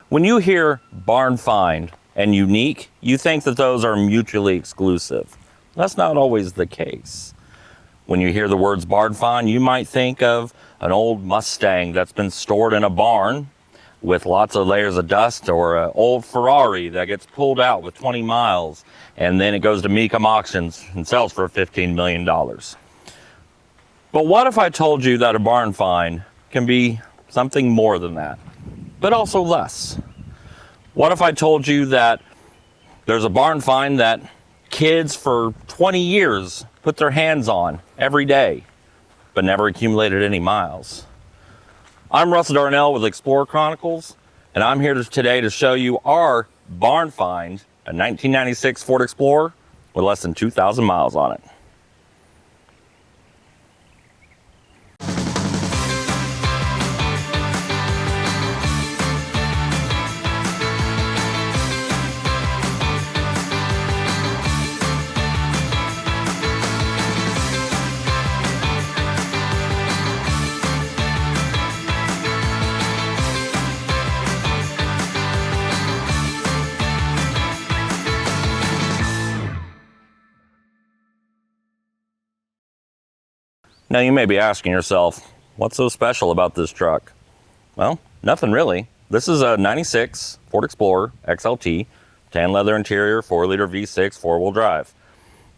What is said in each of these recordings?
When you hear barn find and unique, you think that those are mutually exclusive. That's not always the case. When you hear the words barn find, you might think of an old Mustang that's been stored in a barn with lots of layers of dust, or an old Ferrari that gets pulled out with 20 miles and then it goes to Mecum auctions and sells for $15 million. But what if I told you that a barn find can be something more than that, but also less? What if I told you that there's a barn find that kids for 20 years put their hands on every day, but never accumulated any miles? I'm Russell Darnell with Explorer Chronicles, and I'm here today to show you our barn find, a 1996 Ford Explorer with less than 2,000 miles on it. Now you may be asking yourself, what's so special about this truck? Well, nothing really. This is a 96 Ford Explorer XLT, tan leather interior, 4-liter V6 4-wheel drive.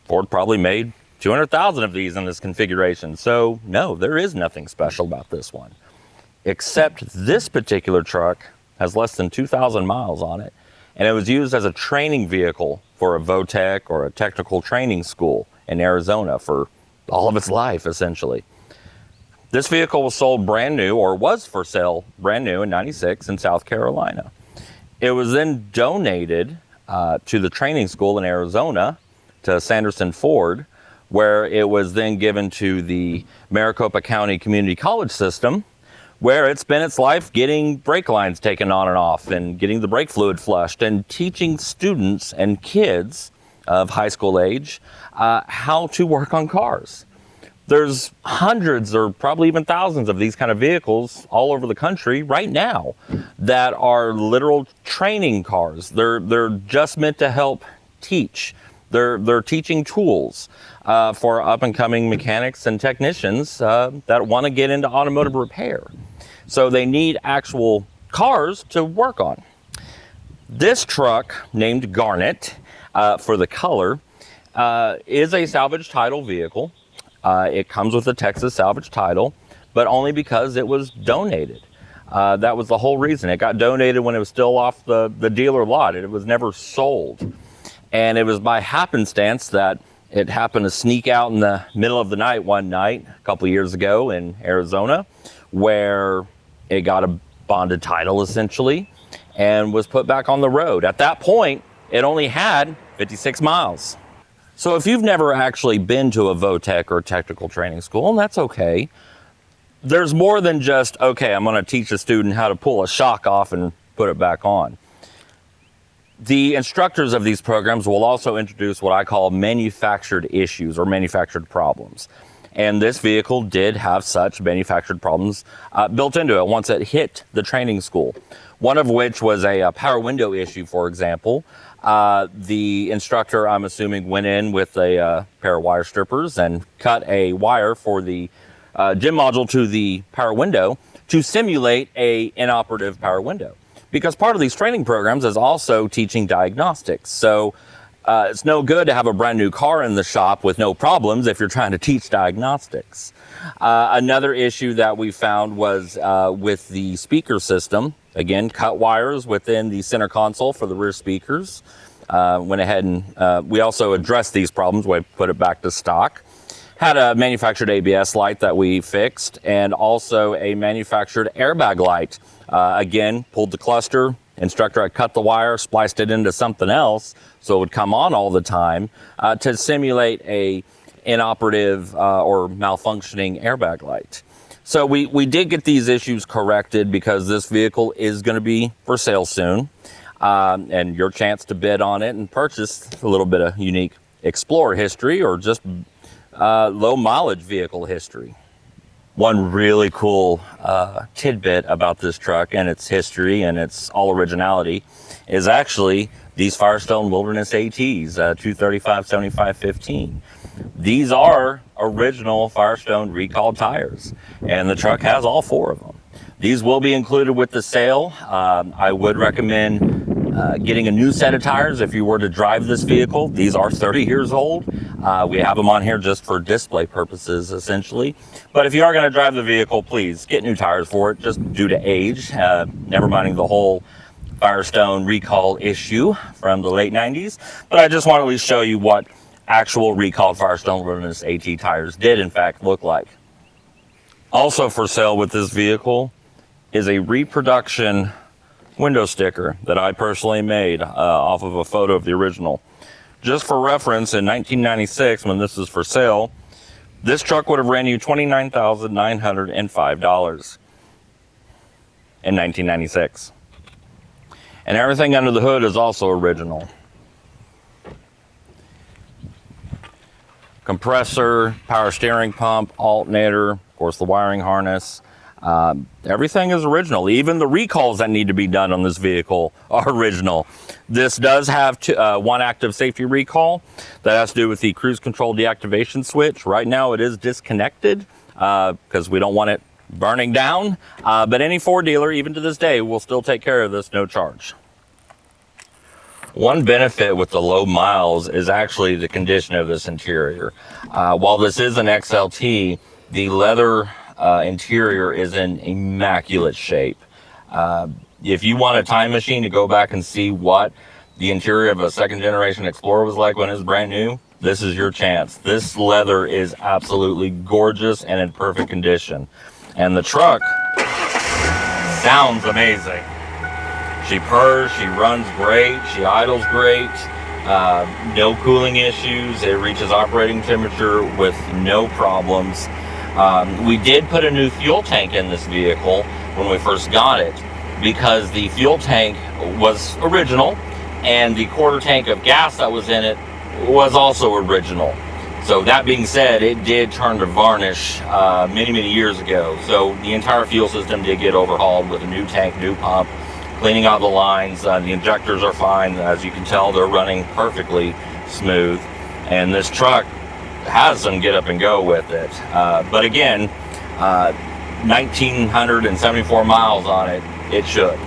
Ford probably made 200,000 of these in this configuration, so no, there is nothing special about this one. Except this particular truck has less than 2,000 miles on it, and it was used as a training vehicle for a VOTEC or a technical training school in Arizona for all of its life, essentially. This vehicle was sold brand new, or was for sale brand new in 96 in South Carolina. It was then donated to the training school in Arizona, to Sanderson Ford, where it was then given to the Maricopa County Community College system, where it spent its life getting brake lines taken on and off and getting the brake fluid flushed and teaching students and kids of high school age how to work on cars. There's hundreds or probably even thousands of these kind of vehicles all over the country right now that are literal training cars. They're just meant to help teach. They're teaching tools for up and coming mechanics and technicians that want to get into automotive repair. So they need actual cars to work on. This truck, named Garnet, for the color, is a salvage title vehicle. It comes with a Texas salvage title, but only because it was donated. That was the whole reason. It got donated when it was still off the dealer lot. It was never sold. And it was by happenstance that it happened to sneak out in the middle of the night one night a couple of years ago in Arizona, where it got a bonded title essentially and was put back on the road. At that point, it only had 56 miles. So if you've never actually been to a VOTEC or technical training school, and that's okay, there's more than just, okay, I'm going to teach a student how to pull a shock off and put it back on. The instructors of these programs will also introduce what I call manufactured issues or manufactured problems. And this vehicle did have such manufactured problems built into it once it hit the training school. One of which was a power window issue, for example. The instructor, I'm assuming, went in with a pair of wire strippers and cut a wire for the gym module to the power window to simulate a inoperative power window. Because part of these training programs is also teaching diagnostics. So it's no good to have a brand new car in the shop with no problems if you're trying to teach diagnostics. Another issue that we found was with the speaker system. Again, cut wires within the center console for the rear speakers. Went ahead and we also addressed these problems. We put it back to stock. Had a manufactured ABS light that we fixed, and also a manufactured airbag light. Again, pulled the cluster. Instructor had cut the wire, spliced it into something else so it would come on all the time to simulate a inoperative or malfunctioning airbag light. So we did get these issues corrected because this vehicle is going to be for sale soon. And your chance to bid on it and purchase a little bit of unique Explorer history or just low mileage vehicle history. One really cool tidbit about this truck and its history and its all originality is actually these Firestone Wilderness ATs, 235, 75, 15. These are original Firestone recalled tires, and the truck has all 4 of them. These will be included with the sale. I would recommend getting a new set of tires if you were to drive this vehicle. These are 30 years old. We have them on here just for display purposes, essentially. But if you are going to drive the vehicle, please get new tires for it, just due to age, never minding the whole Firestone recall issue from the late 90s. But I just want to at least show you what actual recalled Firestone Wilderness AT tires did in fact look like. Also for sale with this vehicle is a reproduction window sticker that I personally made off of a photo of the original. Just for reference, in 1996, when this is for sale, this truck would have ran you $29,905 in 1996. And everything under the hood is also original. Compressor, power steering pump, alternator, of course the wiring harness. Everything is original. Even the recalls that need to be done on this vehicle are original. This does have one active safety recall that has to do with the cruise control deactivation switch. Right now it is disconnected because we don't want it burning down. But any Ford dealer, even to this day, will still take care of this, no charge. One benefit with the low miles is actually the condition of this interior. While this is an XLT, the leather interior is in immaculate shape. If you want a time machine to go back and see what the interior of a second generation Explorer was like when it was brand new, this is your chance. This leather is absolutely gorgeous and in perfect condition. And the truck sounds amazing. She purrs, she runs great, she idles great, no cooling issues. It reaches operating temperature with no problems. We did put a new fuel tank in this vehicle when we first got it because the fuel tank was original and the quarter tank of gas that was in it was also original. So that being said, it did turn to varnish many years ago. So the entire fuel system did get overhauled with a new tank, new pump, cleaning out the lines. The injectors are fine. As you can tell, they're running perfectly smooth. And this truck has some get up and go with it. But again, 1,974 miles on it, it should.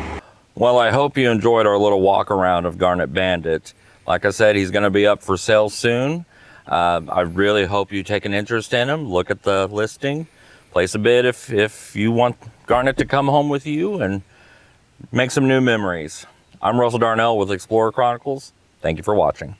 Well, I hope you enjoyed our little walk around of Garnet Bandit. Like I said, he's going to be up for sale soon. I really hope you take an interest in him. Look at the listing, place a bid if you want Garnet to come home with you and make some new memories. I'm Russell Darnell with Explorer Chronicles. Thank you for watching.